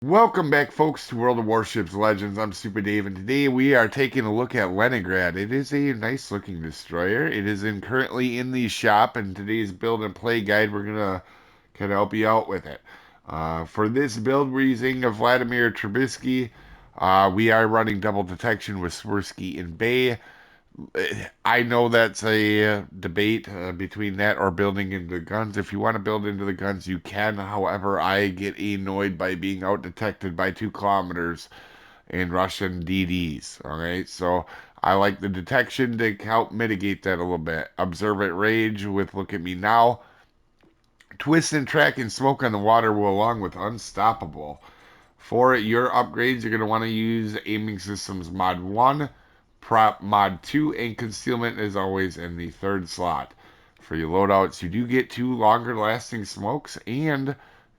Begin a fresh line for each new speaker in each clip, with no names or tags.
Welcome back, folks, to World of Warships Legends. I'm Soopa-Dave, and today we are taking a look at Leningrad. It is a nice-looking destroyer. It is currently in the shop, and today's build and play guide, we're gonna kind of help you out with it. For this build, we're using a Vladimir Trubisky. We are running double detection with Swirsky and Bay. I know that's a debate between that or building into the guns. If you want to build into the guns, you can. However, I get annoyed by being out detected by 2 kilometers in Russian DDs. All right, so I like the detection to help mitigate that a little bit. Observe at rage with look at me now. Twist and track and smoke on the water will along with unstoppable. For your upgrades, you're going to want to use aiming systems mod 1, prop mod 2, and concealment is always in the third slot. For your loadouts, you do get 2 longer lasting smokes and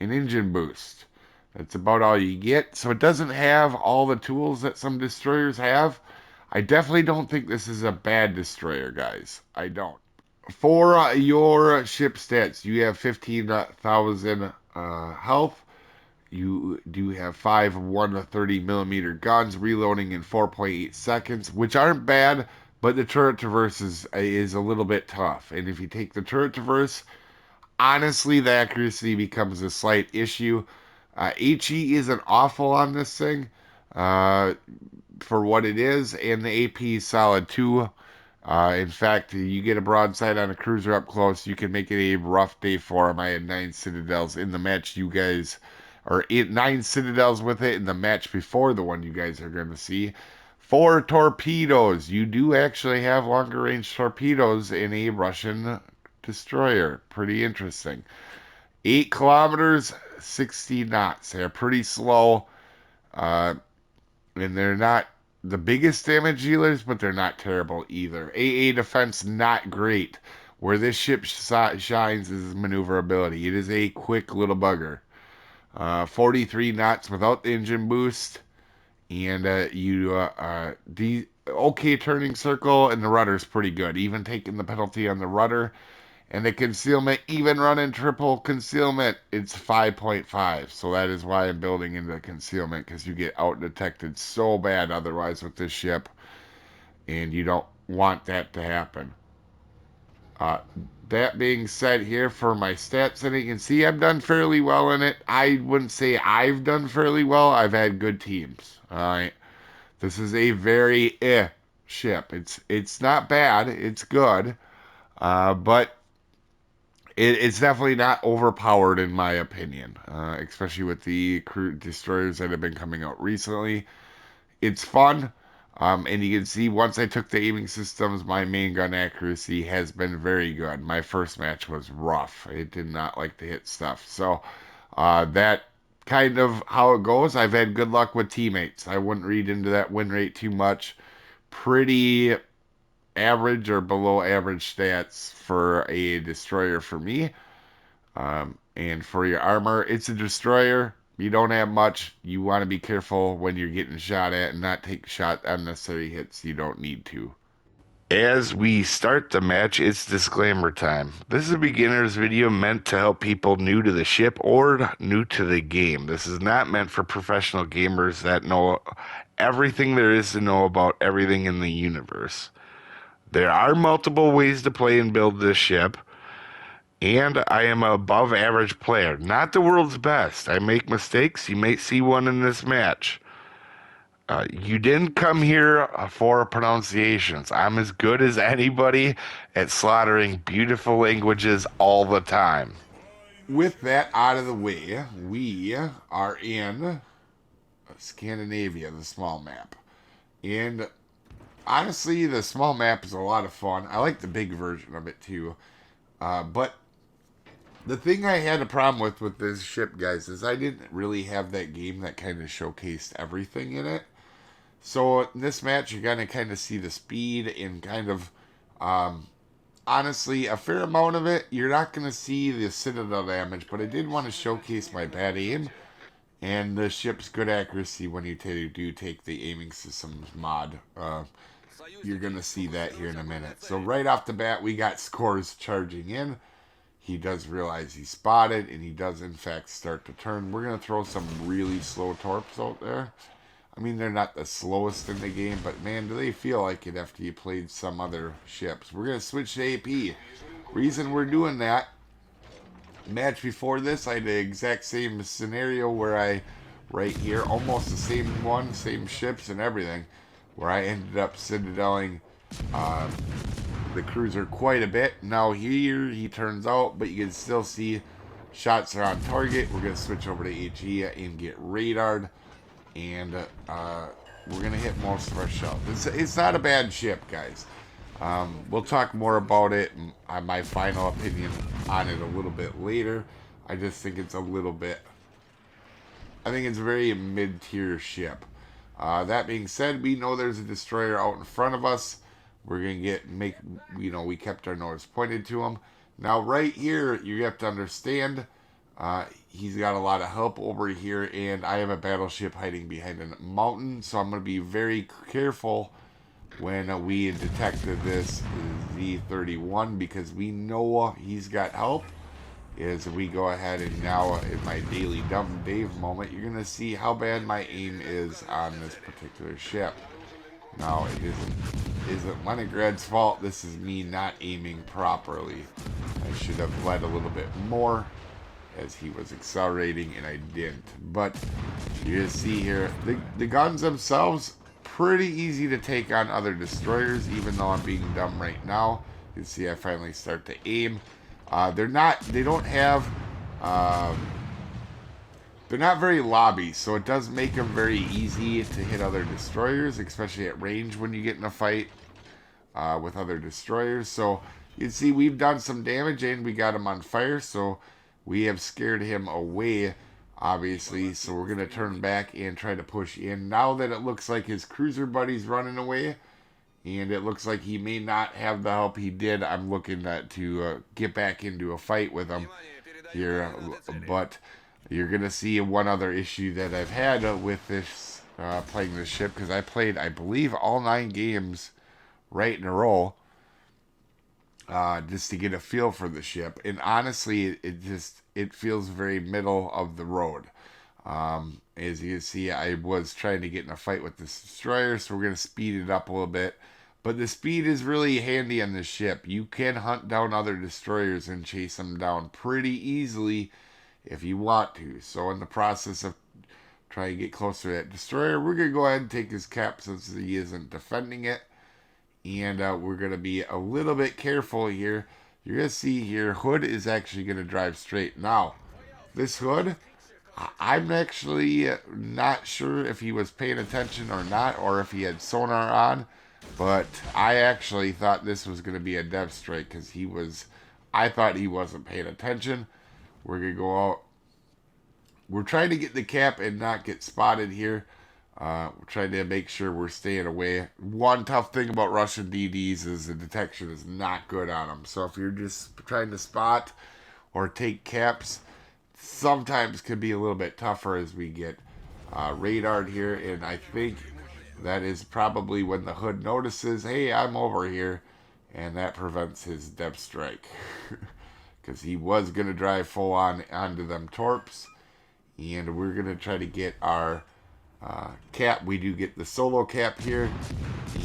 an engine boost. That's about all you get. So it doesn't have all the tools that some destroyers have. I definitely don't think this is a bad destroyer, guys. I don't. For your ship stats, you have 15,000 health. You do have 5 130 millimeter guns, reloading in 4.8 seconds, which aren't bad, but the turret traverse is a little bit tough. And if you take the turret traverse, honestly, the accuracy becomes a slight issue. HE isn't awful on this thing uh, for what it is, and the AP is solid too. In fact, you get a broadside on a cruiser up close, you can make it a rough day for him. I had 9 Citadels in the match. You guys are 9 Citadels with it in the match before the one you guys are going to see. 4 torpedoes. You do actually have longer range torpedoes in a Russian destroyer. Pretty interesting. 8 kilometers, 60 knots. They're pretty slow. Uh, and they're not the biggest damage dealers, but they're not terrible either. AA defense, not great. Where this ship shines is maneuverability. It is a quick little bugger. 43 knots without the engine boost, and the okay turning circle, and the rudder's pretty good. Even taking the penalty on the rudder, and the concealment, even running triple concealment, it's 5.5. So that is why I'm building into concealment, because you get out detected so bad otherwise with this ship, and you don't want that to happen. Uh, that being said, here for my stats, and you can see I've done fairly well in it. I wouldn't say I've done fairly well. I've had good teams. All right, this is a very ship. It's not bad. It's good, but it's definitely not overpowered in my opinion, especially with the crew destroyers that have been coming out recently. It's fun, and you can see once I took the aiming systems, my main gun accuracy has been very good. My first match was rough. It did not like to hit stuff. So that kind of how it goes. I've had good luck with teammates. I wouldn't read into that win rate too much. Pretty average or below average stats for a destroyer for me. And for your armor, it's a destroyer. You don't have much. You want to be careful when you're getting shot at and not take unnecessary hits you don't need to. As we start the match, it's disclaimer time. This is a beginner's video meant to help people new to the ship or new to the game. This is not meant for professional gamers that know everything there is to know about everything in the universe. There are multiple ways to play and build this ship, and I am an above average player. Not the world's best. I make mistakes. You may see one in this match. You didn't come here for pronunciations. I'm as good as anybody at slaughtering beautiful languages all the time. With that out of the way, we are in Scandinavia, the small map. And honestly, the small map is a lot of fun. I like the big version of it too. But the thing I had a problem with this ship, guys, is I didn't really have that game that kind of showcased everything in it. So in this match, you're going to kind of see the speed and kind of, honestly, a fair amount of it. You're not going to see the Citadel damage, but I did want to showcase my bad aim and the ship's good accuracy when you do take the aiming systems mod. You're going to see that here in a minute. So right off the bat, we got scores charging in. he does realize he's spotted, and he does in fact start to turn. We're going to throw some really slow torps out there. I mean, they're not the slowest in the game, but man, do they feel like it after you played some other ships. We're going to switch to AP. Reason we're doing that, match before this, I had the exact same scenario where I, right here, almost the same one, same ships and everything, where I ended up citadeling the cruiser quite a bit. Now here he turns out, but you can still see shots are on target. We're going to switch over to HE and get radared, and we're going to hit most of our shells. It's not a bad ship, guys. We'll talk more about it and my final opinion on it a little bit later. I just think it's a little bit, I think it's a very mid-tier ship. That being said, we know there's a destroyer out in front of us. We're going to we kept our nose pointed to him. Now right here, you have to understand, he's got a lot of help over here, and I have a battleship hiding behind a mountain, so I'm going to be very careful when we detected this Z31, because we know he's got help. As we go ahead and now in my daily dumb Dave moment, you're going to see how bad my aim is on this particular ship. Now, it isn't Leningrad's fault. This is me not aiming properly. I should have led a little bit more as he was accelerating, and I didn't. But you can see here, the guns themselves, pretty easy to take on other destroyers, even though I'm being dumb right now. You can see I finally start to aim. They're not very lobby, so it does make them very easy to hit other destroyers, especially at range when you get in a fight with other destroyers. So you can see we've done some damage and we got him on fire, so we have scared him away, obviously. So we're going to turn back and try to push in. Now that it looks like his cruiser buddy's running away, and it looks like he may not have the help he did, I'm looking to get back into a fight with him here. But you're going to see one other issue that I've had with this playing this ship, because I played, I believe, all 9 games right in a row just to get a feel for the ship. And honestly, it feels very middle of the road. As you can see, I was trying to get in a fight with this destroyer, so we're going to speed it up a little bit. But the speed is really handy on this ship. You can hunt down other destroyers and chase them down pretty easily if you want to. So in the process of trying to get closer to that destroyer, we're going to go ahead and take his cap since he isn't defending it. And we're going to be a little bit careful here. You're going to see here, Hood is actually going to drive straight. Now, this Hood, I'm actually not sure if he was paying attention or not, or if he had sonar on. But I actually thought this was going to be a dev strike, because I thought he wasn't paying attention. We're going to go out. We're trying to get the cap and not get spotted here. We're trying to make sure we're staying away. One tough thing about Russian DDs is the detection is not good on them. So if you're just trying to spot or take caps, sometimes can be a little bit tougher as we get radared here. And I think that is probably when the Hood notices, hey, I'm over here, and that prevents his depth strike. Because he was going to drive full on onto them torps, and we're going to try to get our cap. We do get the solo cap here,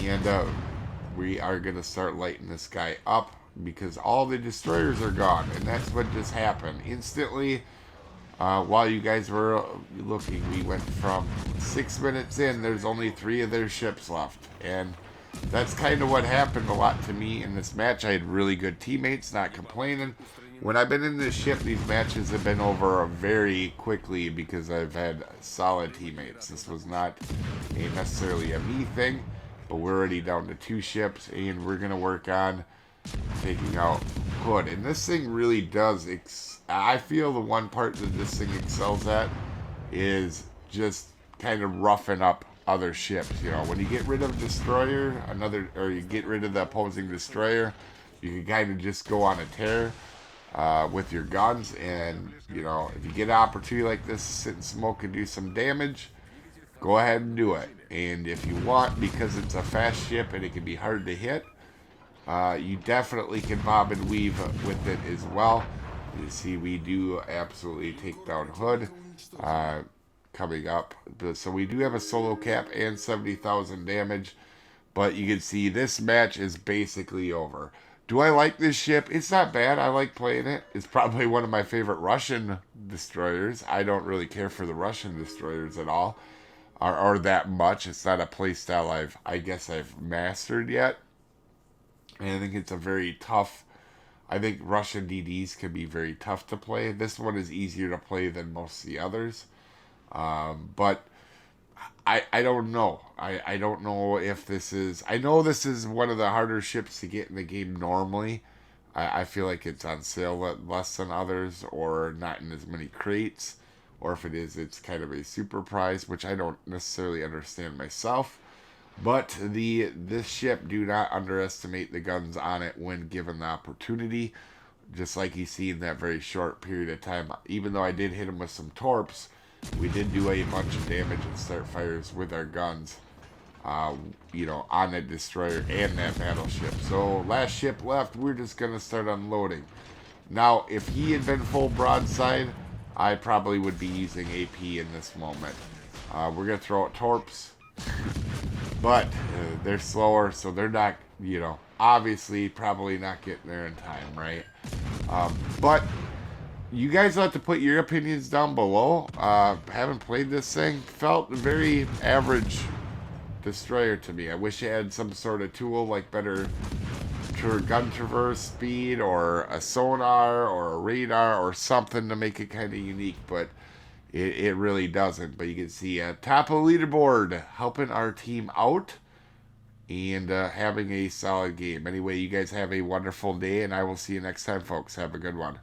and we are going to start lighting this guy up, because all the destroyers are gone, and that's what just happened. Instantly, while you guys were looking, we went from 6 minutes in, there's only 3 of their ships left. And that's kind of what happened a lot to me in this match. I had really good teammates, not complaining. When I've been in this ship, these matches have been over very quickly because I've had solid teammates. This was not necessarily a me thing, but we're already down to 2 ships, and we're going to work on taking out Hood. And this thing really does, I feel the one part that this thing excels at is just kind of roughing up other ships. You know, when you get rid of destroyer, or you get rid of the opposing destroyer, you can kind of just go on a tear with your guns. And, you know, if you get an opportunity like this, sit and smoke and do some damage, go ahead and do it. And if you want, because it's a fast ship and it can be hard to hit, you definitely can bob and weave with it as well. You see, we do absolutely take down Hood coming up. So we do have a solo cap and 70,000 damage. But you can see this match is basically over. Do I like this ship? It's not bad. I like playing it. It's probably one of my favorite Russian destroyers. I don't really care for the Russian destroyers at all, or that much. It's not a playstyle I guess I've mastered yet. And I think it's a very tough. I think Russian DDs can be very tough to play. This one is easier to play than most of the others. But I don't know. I don't know if this is. I know this is one of the harder ships to get in the game normally. I feel like it's on sale less than others, or not in as many crates, or if it is, it's kind of a super prize, which I don't necessarily understand myself. But this ship, do not underestimate the guns on it when given the opportunity. Just like you see in that very short period of time, even though I did hit him with some torps, we did do a bunch of damage and start fires with our guns, on that destroyer and that battleship. So last ship left, we're just going to start unloading. Now, if he had been full broadside, I probably would be using AP in this moment. We're going to throw out torps, but they're slower, so they're not, obviously probably not getting there in time, right? But you guys have to put your opinions down below. Haven't played this thing. Felt very average destroyer to me. I wish it had some sort of tool like better gun traverse speed, or a sonar, or a radar, or something to make it kind of unique, but it really doesn't. But you can see top of the leaderboard, helping our team out and having a solid game. Anyway, you guys have a wonderful day, and I will see you next time, folks. Have a good one.